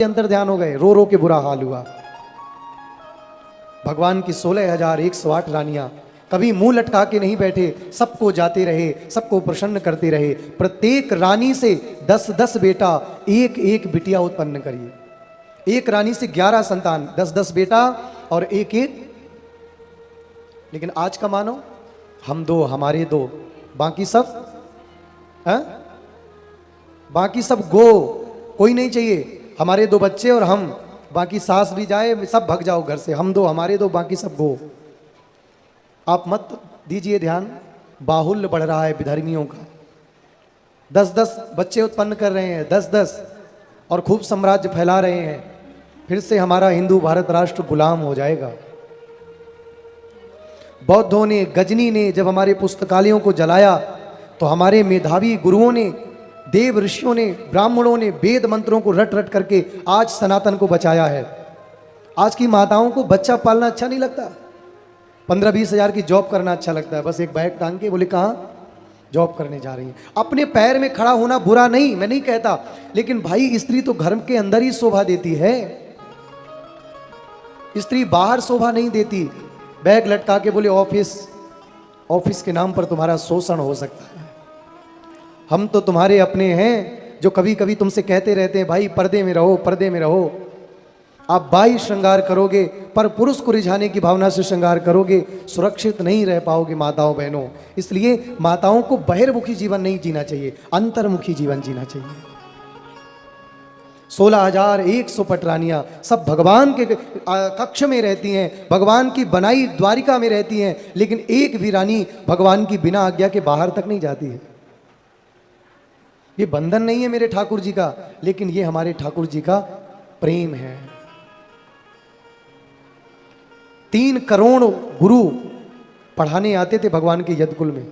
अंतर ध्यान हो गए, रो रो के बुरा हाल हुआ। भगवान की 16,108 रानियां कभी मुंह लटका के नहीं बैठे, सबको जाते रहे, सबको प्रसन्न करते रहे। प्रत्येक रानी से 10-10 बेटा, एक एक बिटिया उत्पन्न करिए। एक रानी से 11 संतान, 10-10 बेटा और एक एक। लेकिन आज का मानो, हम दो, हमारे दो, बाकी सब बाकी सब गो, कोई नहीं चाहिए। हमारे 2 बच्चे और हम, बाकी सास भी जाए, सब भग जाओ घर से। हम दो, हमारे दो, बाकी सब गो। आप मत दीजिए ध्यान, बाहुल्य बढ़ रहा है विधर्मियों का। 10-10 बच्चे उत्पन्न कर रहे हैं, 10-10, और खूब साम्राज्य फैला रहे हैं। फिर से हमारा हिंदू भारत राष्ट्र गुलाम हो जाएगा। बौद्धों ने, गजनी ने जब हमारे पुस्तकालयों को जलाया तो हमारे मेधावी गुरुओं ने, देव ऋषियों ने, ब्राह्मणों ने वेद मंत्रों को रट रट करके आज सनातन को बचाया है। आज की माताओं को बच्चा पालना अच्छा नहीं लगता, 15-20 हजार की जॉब करना अच्छा लगता है। बस एक बैग टांग के बोले कहाँ जॉब करने जा रही है। अपने पैर में खड़ा होना बुरा नहीं, मैं नहीं कहता, लेकिन भाई स्त्री तो घर के अंदर ही शोभा देती है, स्त्री बाहर शोभा नहीं देती। बैग लटका के बोले ऑफिस, ऑफिस के नाम पर तुम्हारा शोषण हो सकता है। हम तो तुम्हारे अपने हैं जो कभी कभी तुमसे कहते रहते हैं भाई पर्दे में रहो, पर्दे में रहो। आप बाई श्रृंगार करोगे पर पुरुष को रिझाने की भावना से श्रृंगार करोगे, सुरक्षित नहीं रह पाओगे माताओं बहनों। इसलिए माताओं को बहिर्मुखी जीवन नहीं जीना चाहिए, अंतर्मुखी जीवन जीना चाहिए। 16,100 पटरानियां सब भगवान के कक्ष में रहती हैं, भगवान की बनाई द्वारिका में रहती हैं, लेकिन एक भी रानी भगवान की बिना आज्ञा के बाहर तक नहीं जाती है। ये बंधन नहीं है मेरे ठाकुर जी का, लेकिन ये हमारे ठाकुर जी का प्रेम है। 3 करोड़ गुरु पढ़ाने आते थे भगवान के यदुकुल में,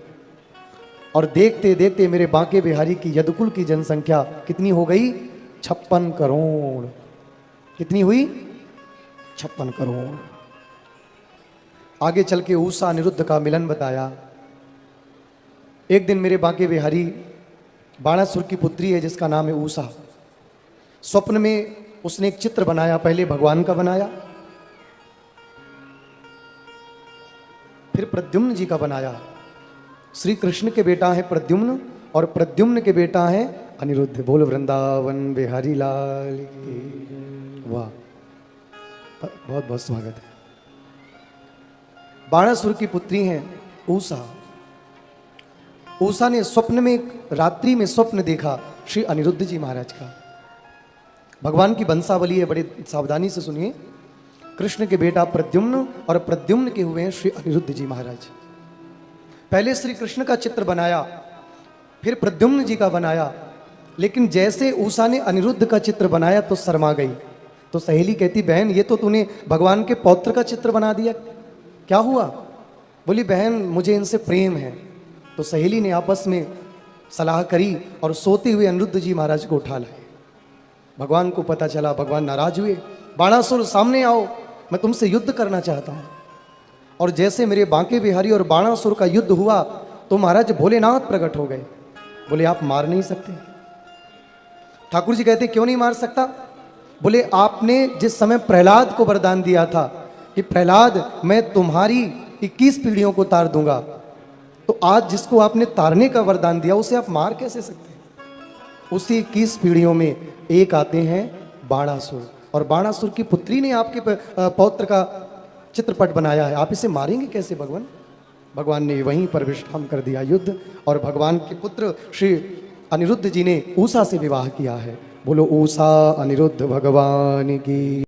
और देखते देखते मेरे बांके बिहारी की यदुकुल की जनसंख्या कितनी हो गई? 56 करोड़। कितनी हुई? 56 करोड़। आगे चल के ऊषा अनिरुद्ध का मिलन बताया। एक दिन मेरे बांके बिहारी, बाणासुर की पुत्री है जिसका नाम है ऊषा, स्वप्न में उसने एक चित्र बनाया। पहले भगवान का बनाया, फिर प्रद्युम्न जी का बनाया। श्री कृष्ण के बेटा है प्रद्युम्न, और प्रद्युम्न के बेटा है अनिरुद्ध। बोल वृंदावन बिहारी लाल की। वाह, बहुत बहुत स्वागत है। बाणासुर की पुत्री हैं ऊषा। ऊषा ने स्वप्न में, रात्रि में स्वप्न देखा श्री अनिरुद्ध जी महाराज का। भगवान की वंशावली है, बड़े सावधानी से सुनिए। कृष्ण के बेटा प्रद्युम्न, और प्रद्युम्न के हुए हैं श्री अनिरुद्ध जी महाराज। पहले श्री कृष्ण का चित्र बनाया, फिर प्रद्युम्न जी का बनाया, लेकिन जैसे ऊषा ने अनिरुद्ध का चित्र बनाया तो शर्मा गई। तो सहेली कहती बहन ये तो तूने भगवान के पौत्र का चित्र बना दिया, क्या हुआ? बोली बहन मुझे इनसे प्रेम है। तो सहेली ने आपस में सलाह करी और सोते हुए अनिरुद्ध जी महाराज को उठा लाए। भगवान को पता चला, भगवान नाराज हुए। बाणासुर सामने आओ, मैं तुमसे युद्ध करना चाहता हूं। और जैसे मेरे बांके बिहारी और बाणासुर का युद्ध हुआ तो महाराज भोलेनाथ प्रकट हो गए। बोले आप मार नहीं सकते। ठाकुर जी कहते क्यों नहीं मार सकता? बोले आपने जिस समय प्रहलाद को वरदान दिया था कि प्रहलाद मैं तुम्हारी 21 पीढ़ियों को तार दूंगा, तो आज जिसको आपने तारने का वरदान दिया उसे आप मार कैसे सकते हैं? उसी 21 पीढ़ियों में एक आते हैं बाणासुर, और बाणासुर की पुत्री ने आपके पौत्र का चित्रपट बनाया है, आप इसे मारेंगे कैसे भगवान? भगवान ने वहीं पर विश्राम कर दिया युद्ध, और भगवान के पुत्र श्री अनिरुद्ध जी ने ऊषा से विवाह किया है। बोलो ऊषा अनिरुद्ध भगवान की।